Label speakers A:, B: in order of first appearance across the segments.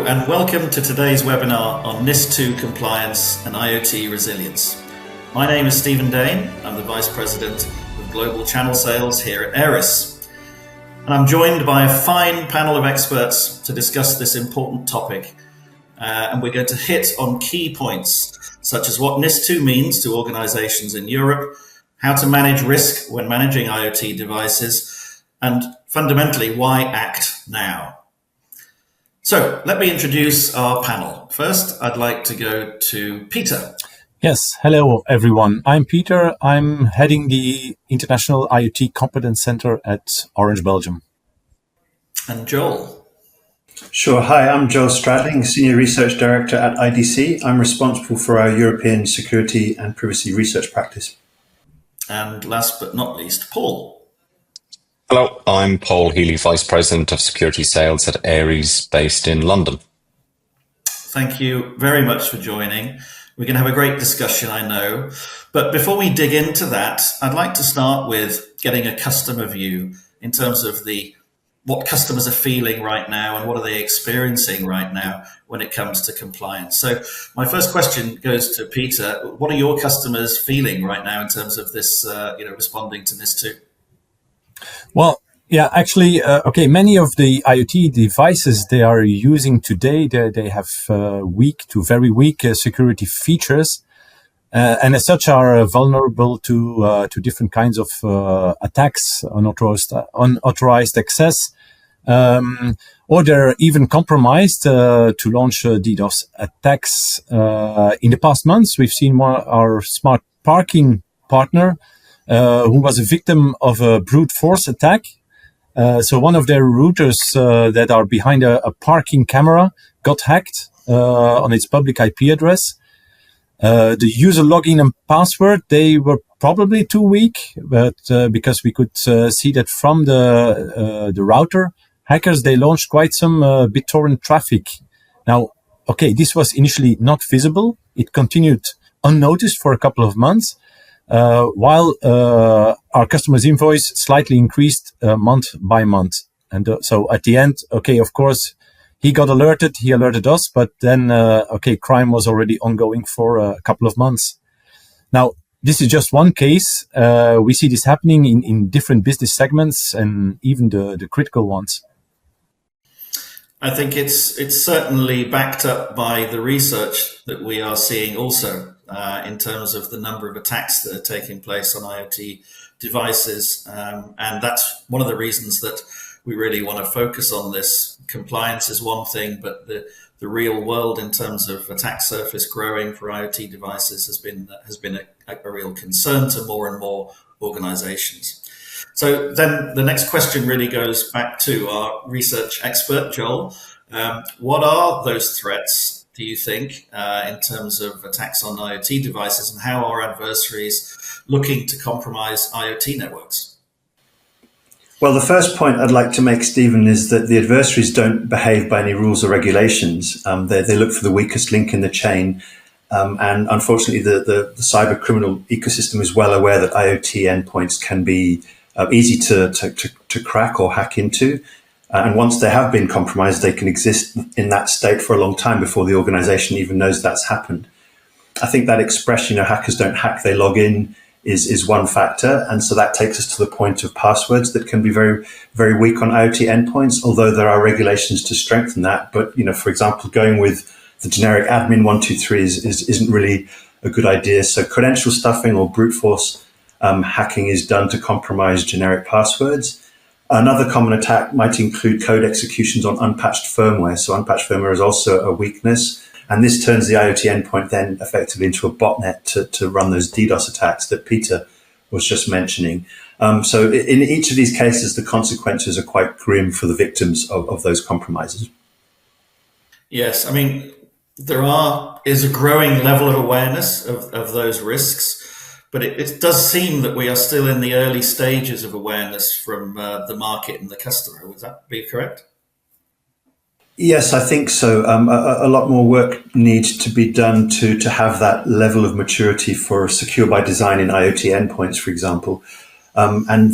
A: and welcome to today's webinar on NIS2 compliance and IoT resilience. My name is Stephen Dane. I'm the Vice President of Global Channel Sales here at Aeris. And I'm joined by a fine panel of experts to discuss this important topic. And we're going to hit on key points, such as what NIS2 means to organizations in Europe, how to manage risk when managing IoT devices, and fundamentally, why act now? So let me introduce our panel. First, I'd like to go to Peter.
B: Yes, hello everyone. I'm Peter. I'm heading the International IoT Competence Center at Orange, Belgium.
A: And Joel.
C: Sure. Hi, I'm Joel Stradling, Senior Research Director at IDC. I'm responsible for our European security and privacy research practice.
A: And last but not least, Paul.
D: Hello, I'm Paul Healy, Vice President of Security Sales at Aeris, based in London.
A: Thank you very much for joining. We're going to have a great discussion, I know. But before we dig into that, I'd like to start with getting a customer view in terms of what customers are feeling right now and what are they experiencing right now when it comes to compliance. So my first question goes to Peter. What are your customers feeling right now in terms of this, responding to NIS2?
B: Well, yeah, actually, many of the IoT devices they are using today, they have weak to very weak security features, and as such are vulnerable to different kinds of attacks, unauthorized access, or they're even compromised to launch DDoS attacks. In the past months, we've seen our smart parking partner who was a victim of a brute force attack. So one of their routers that are behind a parking camera got hacked on its public IP address. The user login and password, they were probably too weak, but because we could see that from the router, hackers, they launched quite some BitTorrent traffic. Now, this was initially not visible. It continued unnoticed for a couple of months. While our customer's invoice slightly increased month by month. And so at the end, of course, he got alerted, he alerted us, but then, crime was already ongoing for a couple of months. Now, this is just one case. We see this happening in different business segments and even the critical ones.
A: I think it's certainly backed up by the research that we are seeing also. In terms of the number of attacks that are taking place on IoT devices. And that's one of the reasons that we really want to focus on this. Compliance is one thing, but the real world in terms of attack surface growing for IoT devices has been a real concern to more and more organizations. So then the next question really goes back to our research expert, Joel. What are those threats, do you think, in terms of attacks on IoT devices, and how are adversaries looking to compromise IoT networks?
C: Well, the first point I'd like to make, Stephen, is that the adversaries don't behave by any rules or regulations. They look for the weakest link in the chain. And unfortunately, the cyber criminal ecosystem is well aware that IoT endpoints can be easy to crack or hack into. And once they have been compromised, they can exist in that state for a long time before the organization even knows that's happened. I think that expression, hackers don't hack, they log in, is one factor. And so that takes us to the point of passwords that can be very, very weak on IoT endpoints, although there are regulations to strengthen that. But, for example, going with the generic admin 123 isn't really a good idea. So credential stuffing or brute force hacking is done to compromise generic passwords. Another common attack might include code executions on unpatched firmware. So unpatched firmware is also a weakness. And this turns the IoT endpoint then effectively into a botnet to run those DDoS attacks that Peter was just mentioning. So in each of these cases, the consequences are quite grim for the victims of those compromises.
A: Yes, I mean, is a growing level of awareness of those risks. But it does seem that we are still in the early stages of awareness from the market and the customer. Would that be correct?
C: Yes, I think so. A lot more work needs to be done to have that level of maturity for secure by design in IoT endpoints, for example. And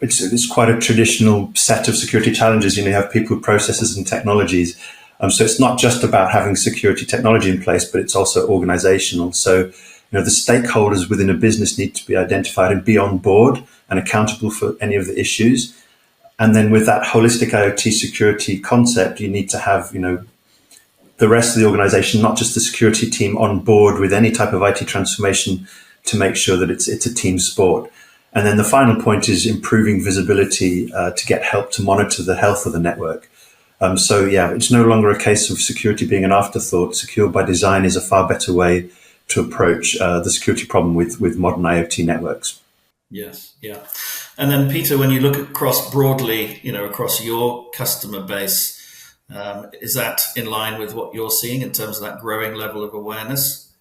C: it's quite a traditional set of security challenges. You have people, processes, and technologies. So it's not just about having security technology in place, but it's also organizational. So, the stakeholders within a business need to be identified and be on board and accountable for any of the issues. And then with that holistic IoT security concept, you need to have, the rest of the organization, not just the security team, on board with any type of IT transformation to make sure that it's a team sport. And then the final point is improving visibility to get help to monitor the health of the network. It's no longer a case of security being an afterthought. Secure by design is a far better way to approach the security problem with modern IoT networks.
A: Yes, yeah. And then, Peter, when you look across broadly, across your customer base, is that in line with what you're seeing in terms of that growing level of awareness?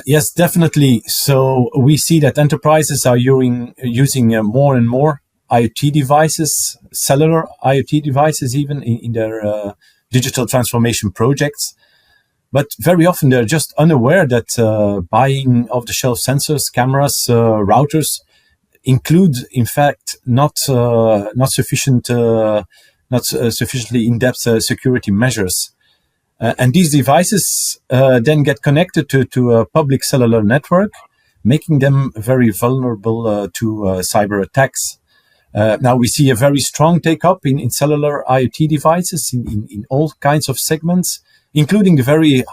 B: Yes, definitely. So we see that enterprises are using more and more IoT devices, cellular IoT devices, even in their digital transformation projects. But very often they're just unaware that buying off-the-shelf sensors, cameras, routers include, in fact, not sufficiently in-depth security measures. And these devices then get connected to a public cellular network, making them very vulnerable to cyber attacks. Now we see a very strong take-up in cellular IoT devices in all kinds of segments, including the very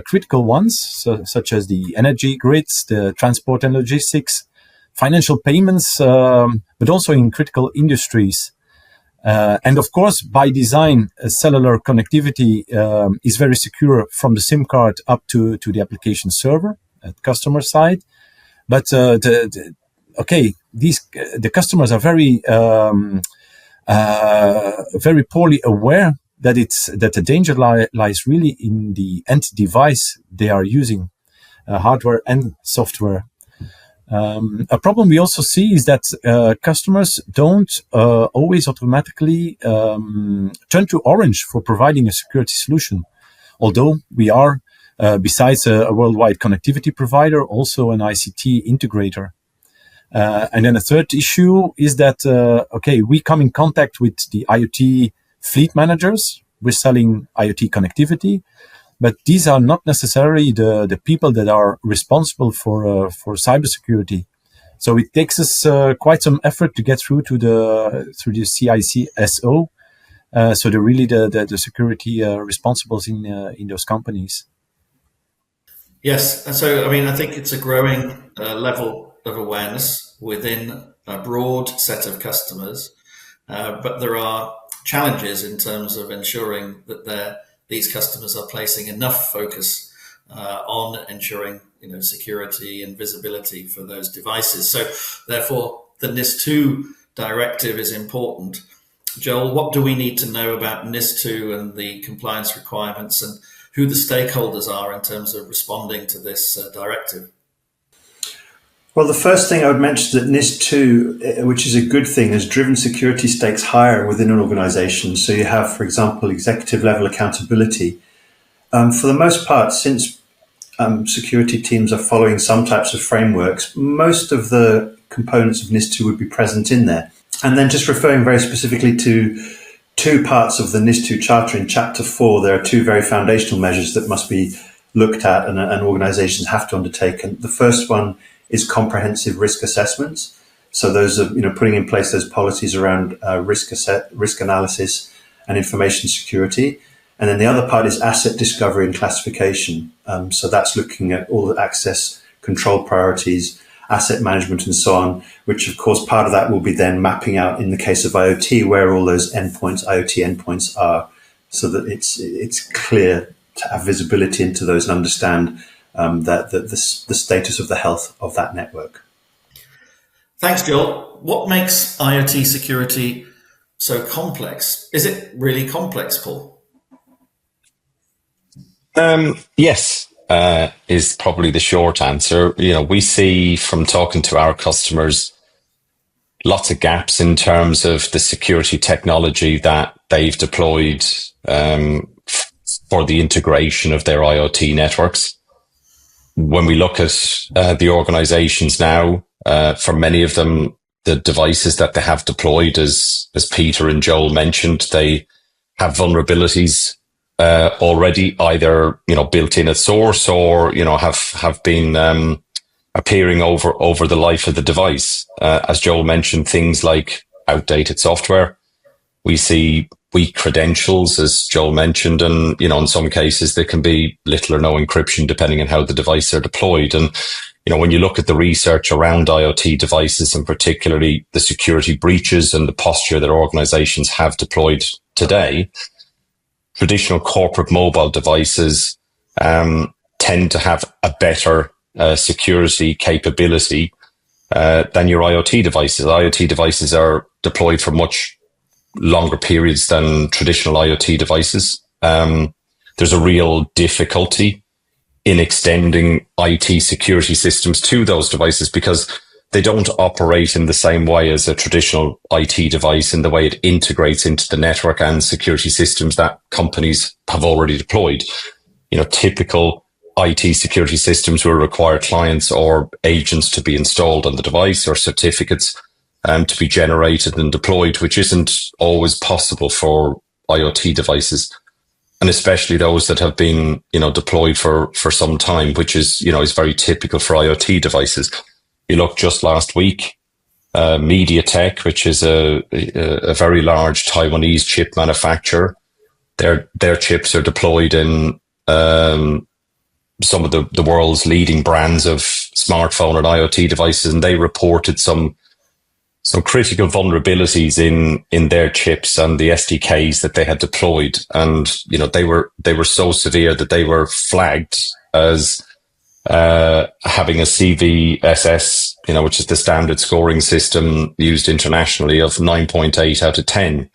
B: critical ones, such as the energy grids, the transport and logistics, financial payments, but also in critical industries. And of course, by design, cellular connectivity is very secure from the SIM card up to the application server at customer side. But the customers are very poorly aware that the danger lies really in the end device they are using, hardware and software. A problem we also see is that customers don't always automatically turn to Orange for providing a security solution, although we are, besides a worldwide connectivity provider, also an ICT integrator. And then a third issue is that, we come in contact with the IoT fleet managers. We're selling IoT connectivity, but these are not necessarily the people that are responsible for cybersecurity. So it takes us quite some effort to get through the CICSO. So they're really the security responsibles in those companies.
A: Yes, and so I think it's a growing level of awareness within a broad set of customers, but there are challenges in terms of ensuring that these customers are placing enough focus on ensuring security and visibility for those devices. So therefore, the NIS2 directive is important. Joel, what do we need to know about NIS2 and the compliance requirements and who the stakeholders are in terms of responding to this directive?
C: Well, the first thing I would mention is that NIS2, which is a good thing, has driven security stakes higher within an organization. So you have, for example, executive level accountability. For the most part, since security teams are following some types of frameworks, most of the components of NIS2 would be present in there. And then just referring very specifically to two parts of the NIS2 Charter in Chapter 4, there are two very foundational measures that must be looked at and organizations have to undertake. And the first one is comprehensive risk assessments. So those are, putting in place those policies around risk analysis and information security. And then the other part is asset discovery and classification. So that's looking at all the access control priorities, asset management, and so on, which of course part of that will be then mapping out in the case of IoT where all those endpoints, IoT endpoints are, so that it's clear to have visibility into those and understand the status of the health of that network.
A: Thanks, Joel. What makes IoT security so complex? Is it really complex, Paul?
D: Yes, is probably the short answer. We see from talking to our customers lots of gaps in terms of the security technology that they've deployed for the integration of their IoT networks. When we look at the organizations now, for many of them, the devices that they have deployed, as Peter and Joel mentioned, they have vulnerabilities already, either built in at source or have been appearing over the life of the device. As Joel mentioned, things like outdated software. We see weak credentials, as Joel mentioned, and in some cases there can be little or no encryption depending on how the devices are deployed. And when you look at the research around IoT devices, and particularly the security breaches and the posture that organizations have deployed today, traditional corporate mobile devices tend to have a better security capability than your IoT devices. IoT devices are deployed for much longer periods than traditional IoT devices. There's a real difficulty in extending IT security systems to those devices because they don't operate in the same way as a traditional IT device in the way it integrates into the network and security systems that companies have already deployed. Typical IT security systems will require clients or agents to be installed on the device or certificates to be generated and deployed, which isn't always possible for IoT devices. And especially those that have been, deployed for some time, which is very typical for IoT devices. You look just last week, MediaTek, which is a very large Taiwanese chip manufacturer. Their chips are deployed in some of the world's leading brands of smartphone and IoT devices, and they reported some critical vulnerabilities in their chips and the SDKs that they had deployed. And, they were so severe that they were flagged as having a CVSS, which is the standard scoring system used internationally, of 9.8 out of 10.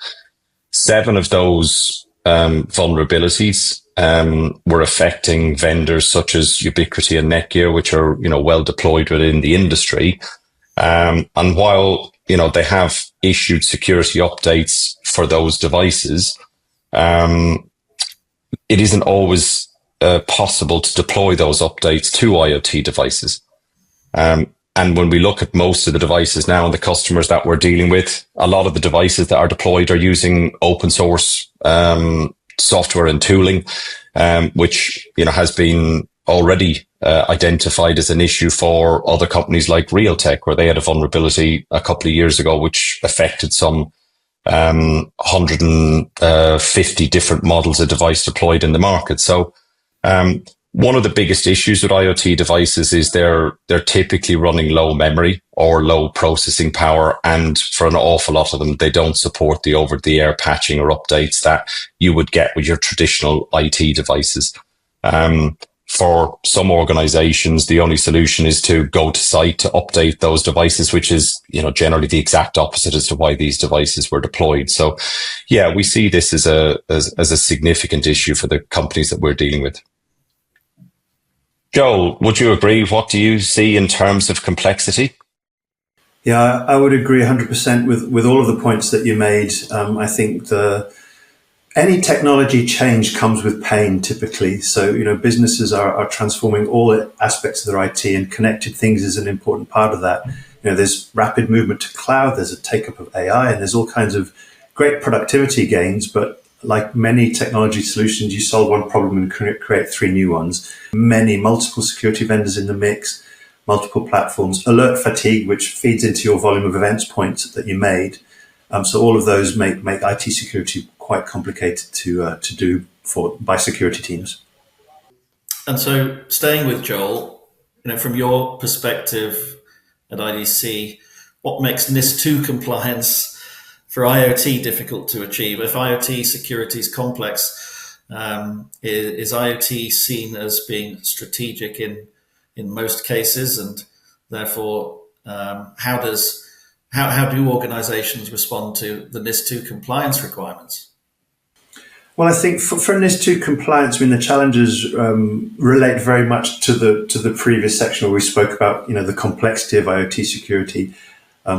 D: 7 of those vulnerabilities were affecting vendors such as Ubiquiti and Netgear, which are, well deployed within the industry. And while, they have issued security updates for those devices, it isn't always possible to deploy those updates to IoT devices. And when we look at most of the devices now and the customers that we're dealing with, a lot of the devices that are deployed are using open source software and tooling, which has been already identified as an issue for other companies like Realtek, where they had a vulnerability a couple of years ago, which affected some 150 different models of device deployed in the market. So one of the biggest issues with IoT devices is they're typically running low memory or low processing power, and for an awful lot of them, they don't support the over-the-air patching or updates that you would get with your traditional IT devices. For some organizations, the only solution is to go to site to update those devices, which is, generally the exact opposite as to why these devices were deployed. So, yeah, we see this as a significant issue for the companies that we're dealing with. Joel, would you agree? What do you see in terms of complexity?
C: Yeah, I would agree 100% with all of the points that you made. I think any technology change comes with pain typically. So, businesses are transforming all aspects of their IT, and connected things is an important part of that. There's rapid movement to cloud, there's a take-up of AI, and there's all kinds of great productivity gains. But like many technology solutions, you solve one problem and create 3 new ones. Multiple security vendors in the mix, multiple platforms, alert fatigue, which feeds into your volume of events points that you made. So all of those make IT security quite complicated to do by security teams.
A: And so, staying with Joel, from your perspective at IDC, what makes NIS2 compliance for IoT difficult to achieve? If IoT security is complex, is IoT seen as being strategic in most cases, and therefore, how do organizations respond to the NIS2 compliance requirements?
C: Well, I think for NIS2 compliance, the challenges relate very much to the previous section where we spoke about the complexity of IoT security.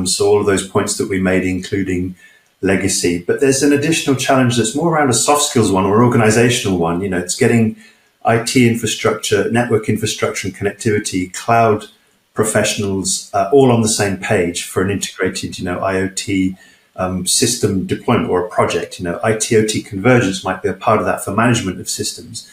C: So all of those points that we made, including legacy. But there's an additional challenge that's more around a soft skills one or organizational one. It's getting IT infrastructure, network infrastructure and connectivity, cloud professionals all on the same page for an integrated IoT system deployment or a project. IT/OT convergence might be a part of that for management of systems.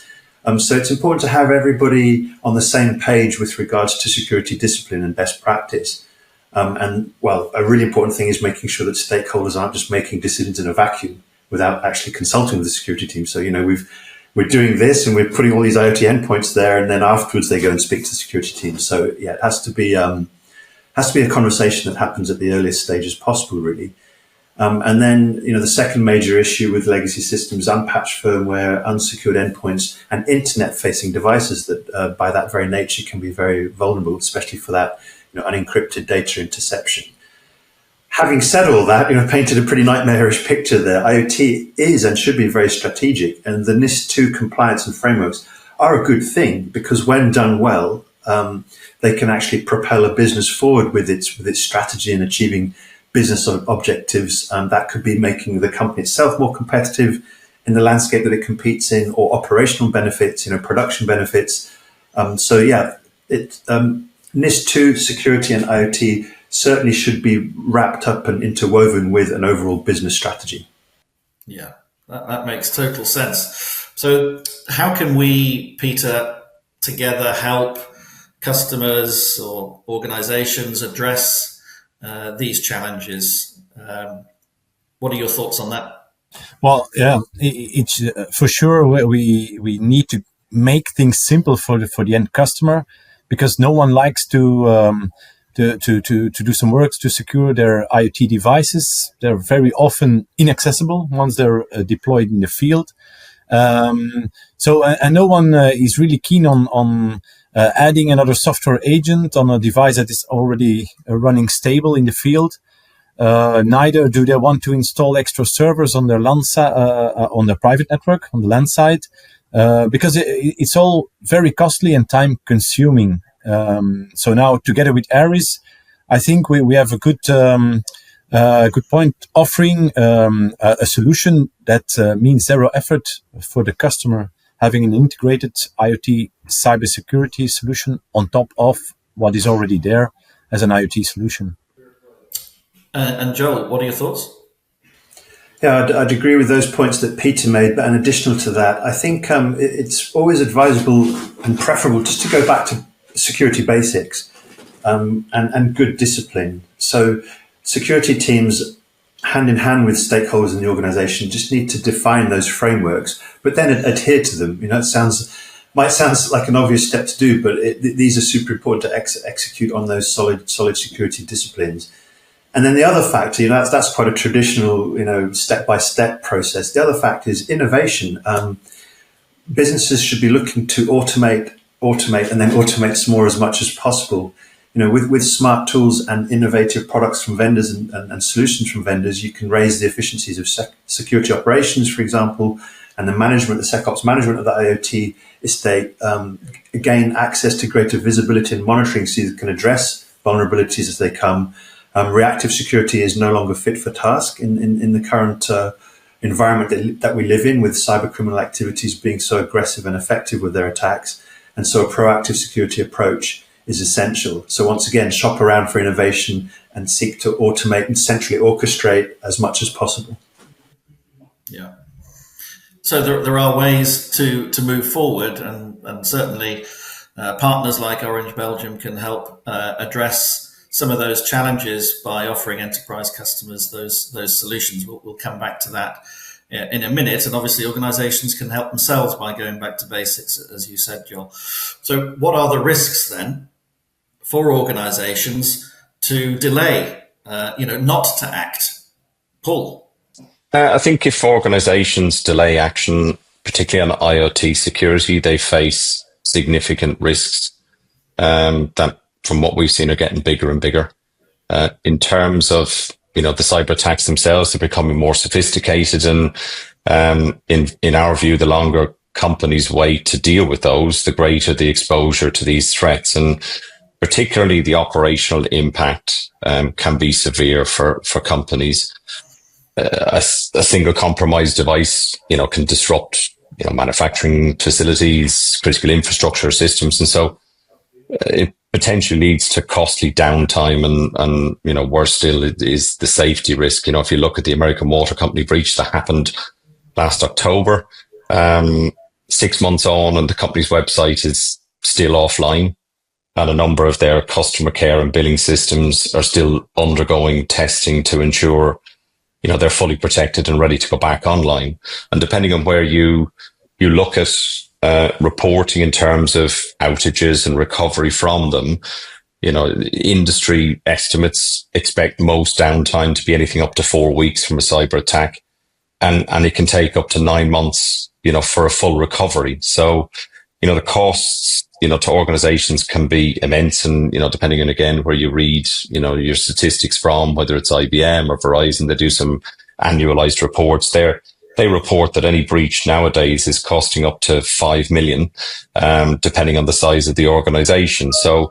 C: So it's important to have everybody on the same page with regards to security discipline and best practice. And a really important thing is making sure that stakeholders aren't just making decisions in a vacuum without actually consulting with the security team. So, we're doing this and we're putting all these IoT endpoints there, and then afterwards they go and speak to the security team. So yeah, it has to be a conversation that happens at the earliest stages possible, really. And then, the second major issue with legacy systems, unpatched firmware, unsecured endpoints, and internet-facing devices that, by that very nature, can be very vulnerable, especially for that, unencrypted data interception. Having said all that, painted a pretty nightmarish picture there. IoT is and should be very strategic, and the NIS2 compliance and frameworks are a good thing because when done well, they can actually propel a business forward with its strategy and achieving business objectives. That could be making the company itself more competitive in the landscape that it competes in, or operational benefits, production benefits. NIS2 security and IoT certainly should be wrapped up and interwoven with an overall business strategy.
A: Yeah, that makes total sense. So how can we, Peter, together help customers or organizations address these challenges? What are your thoughts on that?
B: Well, yeah, it's for sure we need to make things simple for the end customer, because no one likes to do some work to secure their IoT devices. They're very often inaccessible once they're deployed in the field. And no one is really keen on adding another software agent on a device that is already running stable in the field. Neither do they want to install extra servers on their LAN on their private network on the LAN side, because it's all very costly and time consuming. So now, together with Aeris, I think we have a good point, offering a solution that means zero effort for the customer, having an integrated IoT cybersecurity solution on top of what is already there as an IoT solution.
A: And Joel, what are your thoughts?
C: Yeah, I'd agree with those points that Peter made, but in additional to that, I think it's always advisable and preferable just to go back to security basics and good discipline. So security teams, hand in hand with stakeholders in the organization, just need to define those frameworks, but then adhere to them. It might sound like an obvious step to do, but these are super important to execute on those solid security disciplines. And then the other factor, that's quite a traditional, step-by-step process. The other factor is innovation. Businesses should be looking to automate, and then automate some more as much as possible. With smart tools and innovative products from vendors and solutions from vendors, you can raise the efficiencies of security operations, for example, and the SecOps management of the IoT estate, gain access to greater visibility and monitoring so you can address vulnerabilities as they come. Reactive security is no longer fit for task in the current environment that we live in, with cyber criminal activities being so aggressive and effective with their attacks. And so a proactive security approach is essential. So once again, shop around for innovation and seek to automate and centrally orchestrate as much as possible.
A: Yeah. So there are ways to move forward, and certainly partners like Orange Belgium can help address some of those challenges by offering enterprise customers those solutions. We'll come back to that in a minute. And obviously organizations can help themselves by going back to basics, as you said, Joel. So what are the risks then for organizations to delay, not to act? Paul?
D: I think if organizations delay action, particularly on IoT security, they face significant risks that, from what we've seen, are getting bigger and bigger. In terms of, the cyber attacks themselves, they're becoming more sophisticated, and in our view, the longer companies wait to deal with those, the greater the exposure to these threats, and particularly the operational impact can be severe for companies. A single compromised device, can disrupt, manufacturing facilities, critical infrastructure systems, and so it potentially leads to costly downtime and worse still is the safety risk. If you look at the American Water Company breach that happened last October, 6 months on and the company's website is still offline, and a number of their customer care and billing systems are still undergoing testing to ensure they're fully protected and ready to go back online. And depending on where you look at reporting in terms of outages and recovery from them, industry estimates expect most downtime to be anything up to 4 weeks from a cyber attack, and it can take up to 9 months, for a full recovery. So, the costs, to organizations can be immense, and, depending on, again, where you read, your statistics from, whether it's IBM or Verizon, they do some annualized reports there. They report that any breach nowadays is costing up to 5 million, depending on the size of the organization. So,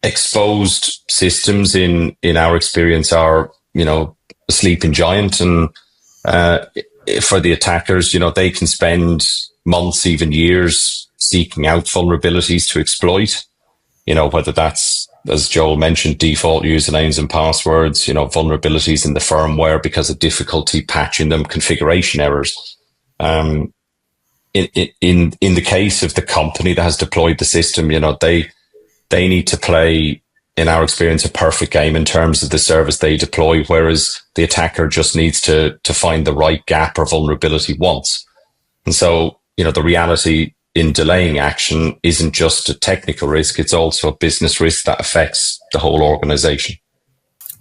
D: exposed systems in our experience are, a sleeping giant. And, for the attackers, they can spend months, even years, seeking out vulnerabilities to exploit, whether that's, as Joel mentioned, default usernames and passwords, vulnerabilities in the firmware because of difficulty patching them, configuration errors. In the case of the company that has deployed the system, they need to play, in our experience, a perfect game in terms of the service they deploy, whereas the attacker just needs to find the right gap or vulnerability once. And so, the reality in delaying action isn't just a technical risk, it's also a business risk that affects the whole organization.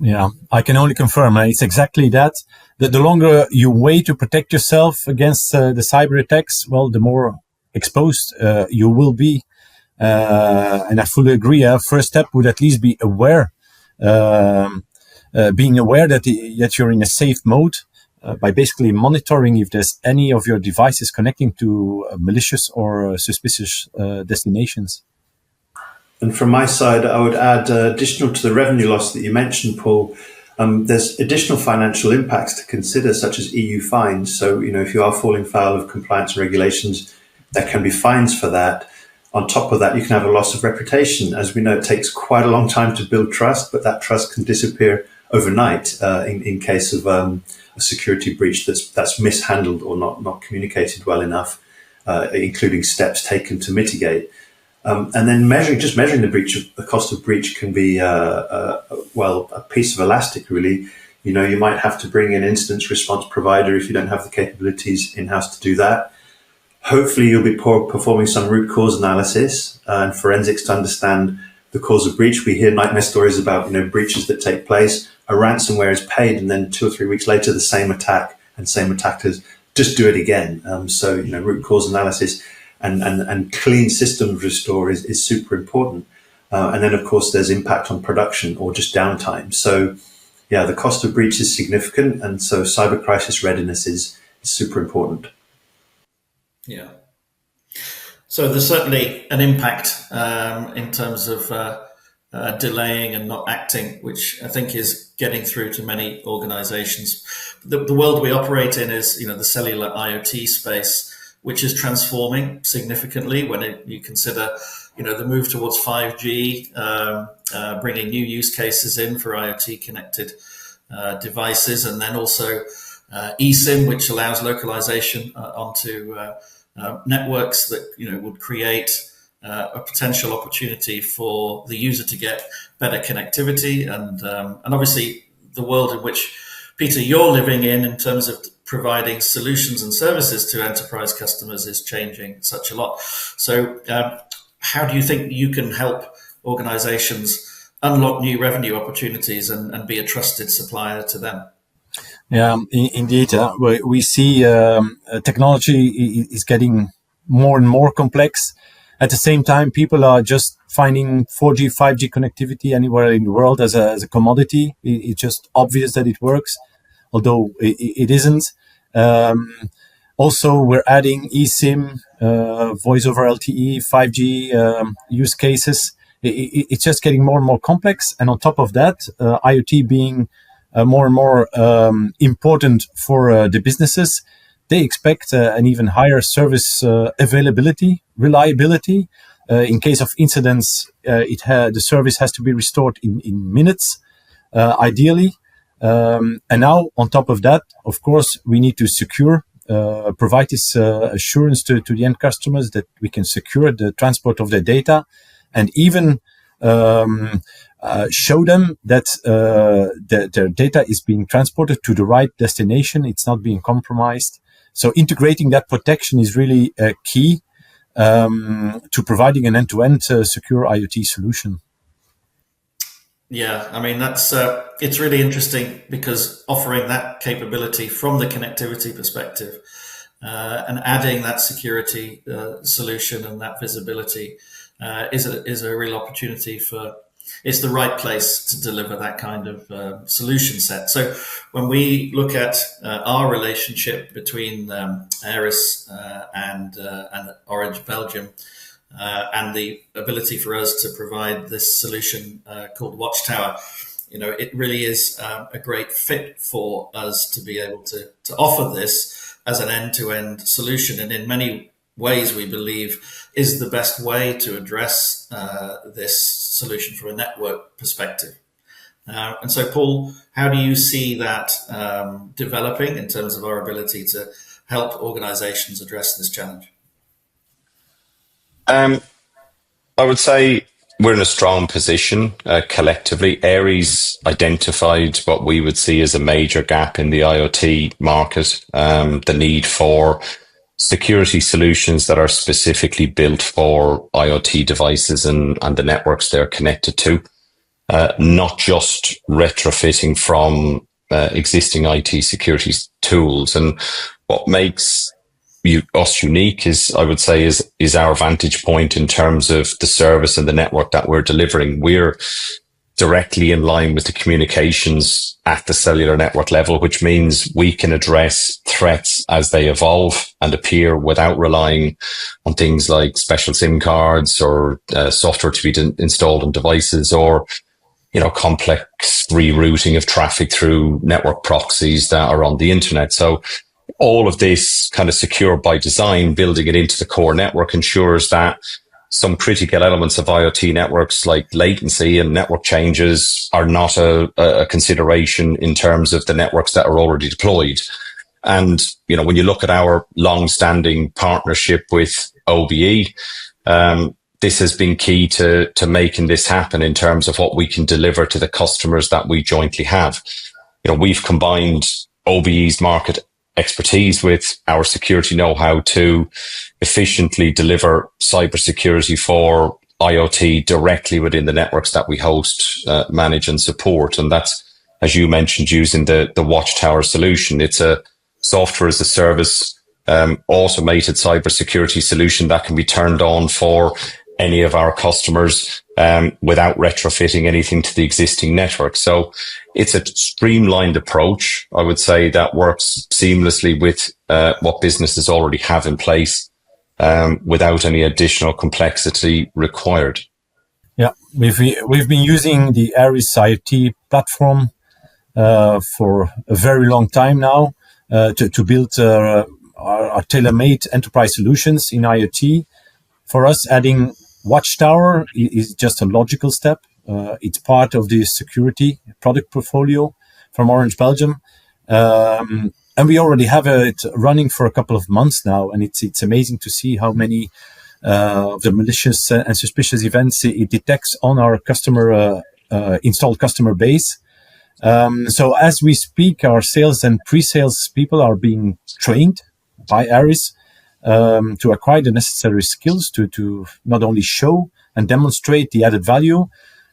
B: Yeah, I can only confirm. It's exactly that. The longer you wait to protect yourself against the cyber attacks, well, the more exposed you will be. And I fully agree. First step would at least be aware, being aware that you're in a safe mode. By basically monitoring if there's any of your devices connecting to malicious or suspicious destinations.
C: And from my side, I would add, additional to the revenue loss that you mentioned, Paul, there's additional financial impacts to consider, such as EU fines. So, if you are falling foul of compliance regulations, there can be fines for that. On top of that, you can have a loss of reputation. As we know, it takes quite a long time to build trust, but that trust can disappear overnight in case of a security breach that's mishandled or not communicated well enough, including steps taken to mitigate. And then measuring the cost of breach can be a piece of elastic, really. You might have to bring an incident response provider if you don't have the capabilities in-house to do that. Hopefully, you'll be performing some root cause analysis and forensics to understand the cause of breach. We hear nightmare stories about breaches that take place. A ransomware is paid, and then 2 or 3 weeks later, the same attack and same attackers just do it again. So root cause analysis and clean systems restore is super important. And then, of course, there's impact on production or just downtime. So, yeah, the cost of breach is significant, and so cyber crisis readiness is super important.
A: Yeah. So there's certainly an impact in terms of delaying and not acting, which I think is getting through to many organizations. The world we operate in is, the cellular IoT space, which is transforming significantly when you consider, the move towards 5G, bringing new use cases in for IoT connected devices, and then also eSIM, which allows localization onto networks that would create a potential opportunity for the user to get better connectivity, and obviously the world in which, Peter, you're living in terms of providing solutions and services to enterprise customers is changing such a lot. So how do you think you can help organizations unlock new revenue opportunities and be a trusted supplier to them?
B: Yeah, indeed. We see technology is getting more and more complex. At the same time, people are just finding 4G, 5G connectivity anywhere in the world as a commodity. It's just obvious that it works, although it isn't. Also, we're adding eSIM, voice over LTE, 5G use cases. It's just getting more and more complex. And on top of that, IoT being more and more important for the businesses, they expect an even higher service availability, reliability, In case of incidents, the service has to be restored in minutes, ideally. And now, on top of that, of course, we need to provide this assurance to the end customers that we can secure the transport of their data, and even show them that their data is being transported to the right destination. It's not being compromised. So integrating that protection is really key to providing an end-to-end secure IoT solution.
A: Yeah, I mean, that's it's really interesting because offering that capability from the connectivity perspective and adding that security solution and that visibility is a real opportunity for. It's the right place to deliver that kind of solution set. So when we look at our relationship between Aeris and Orange Belgium, and the ability for us to provide this solution called Watchtower, it really is a great fit for us to be able to offer this as an end-to-end solution. And in many ways, we believe is the best way to address this solution from a network perspective. And so, Paul, how do you see that developing in terms of our ability to help organizations address this challenge?
D: I would say we're in a strong position collectively. Aeris identified what we would see as a major gap in the IoT market, the need for security solutions that are specifically built for IoT devices and the networks they're connected to, not just retrofitting from existing IT security tools. And what makes us unique is, I would say, is our vantage point in terms of the service and the network that we're delivering. We're directly in line with the communications at the cellular network level, which means we can address threats as they evolve and appear without relying on things like special SIM cards or software to be installed on devices, or complex rerouting of traffic through network proxies that are on the internet. So all of this kind of secure by design, building it into the core network, ensures that some critical elements of IoT networks like latency and network changes are not a consideration in terms of the networks that are already deployed. And, when you look at our long-standing partnership with OBE, this has been key to making this happen in terms of what we can deliver to the customers that we jointly have. We've combined OBE's market expertise with our security know-how to efficiently deliver cybersecurity for IoT directly within the networks that we host, manage and support. And that's, as you mentioned, using the Watchtower solution. It's a software as a service, automated cybersecurity solution that can be turned on for any of our customers without retrofitting anything to the existing network. So it's a streamlined approach, I would say, that works seamlessly with what businesses already have in place without any additional complexity required.
B: Yeah, we've been using the Aeris IoT platform for a very long time now to build our tailor-made enterprise solutions in IoT. For us, adding Watchtower is just a logical step. It's part of the security product portfolio from Orange Belgium. And we already have it running for a couple of months now. And it's amazing to see how many of the malicious and suspicious events it detects on our installed customer base. So as we speak, our sales and pre-sales people are being trained by Aeris to acquire the necessary skills to not only show and demonstrate the added value,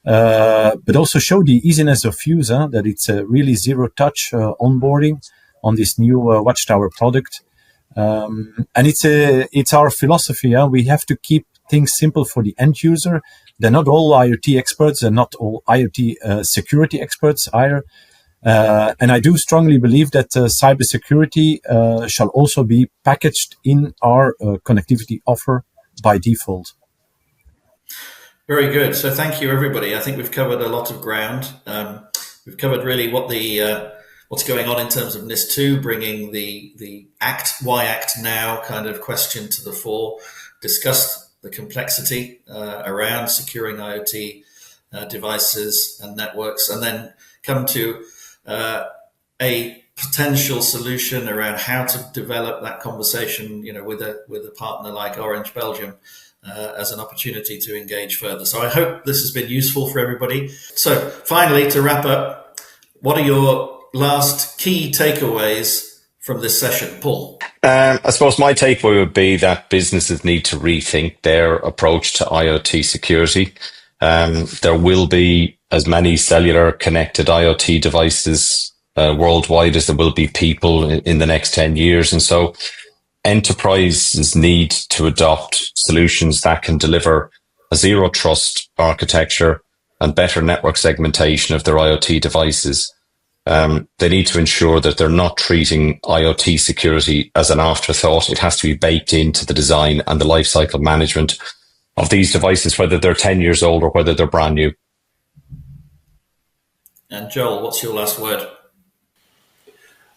B: but also show the easiness of use, that it's a really zero-touch onboarding on this new Watchtower product. And it's our philosophy. We have to keep things simple for the end user. They're not all IoT experts and not all IoT security experts either. And I do strongly believe that cybersecurity shall also be packaged in our connectivity offer by default.
A: Very good. So thank you, everybody. I think we've covered a lot of ground. We've covered really what's going on in terms of NIS2, bringing the why act now kind of question to the fore, discussed the complexity around securing IoT devices and networks, and then come to a potential solution around how to develop that conversation, with a partner like Orange Belgium as an opportunity to engage further. So I hope this has been useful for everybody. So finally, to wrap up, what are your last key takeaways from this session, Paul?
D: I suppose my takeaway would be that businesses need to rethink their approach to IoT security. There will be as many cellular connected IoT devices worldwide as there will be people in the next 10 years. And so enterprises need to adopt solutions that can deliver a zero trust architecture and better network segmentation of their IoT devices. They need to ensure that they're not treating IoT security as an afterthought. It has to be baked into the design and the lifecycle management of these devices, whether they're 10 years old or whether they're brand new.
A: And Joel, what's your last word?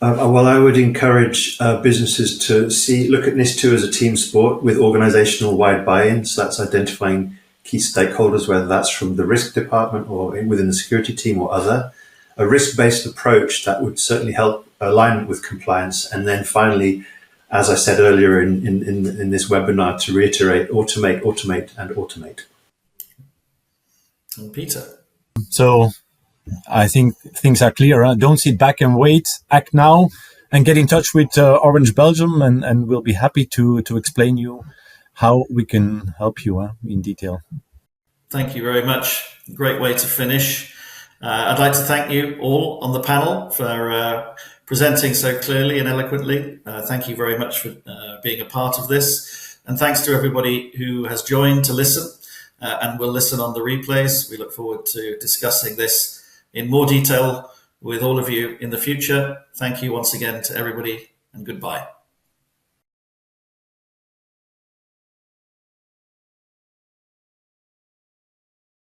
C: Well, I would encourage businesses to look at NIS2 as a team sport with organizational wide buy-in. So that's identifying key stakeholders, whether that's from the risk department or within the security team or other. A risk-based approach that would certainly help alignment with compliance. And then finally, as I said earlier in this webinar, to reiterate, automate, automate, and automate.
A: And Peter?
B: So I think things are clear. Huh? Don't sit back and wait. Act now and get in touch with Orange Belgium, and we'll be happy to explain you how we can help you in detail.
A: Thank you very much. Great way to finish. I'd like to thank you all on the panel for presenting so clearly and eloquently. Thank you very much for being a part of this. And thanks to everybody who has joined to listen and will listen on the replays. We look forward to discussing this in more detail with all of you in the future. Thank you once again to everybody, and goodbye.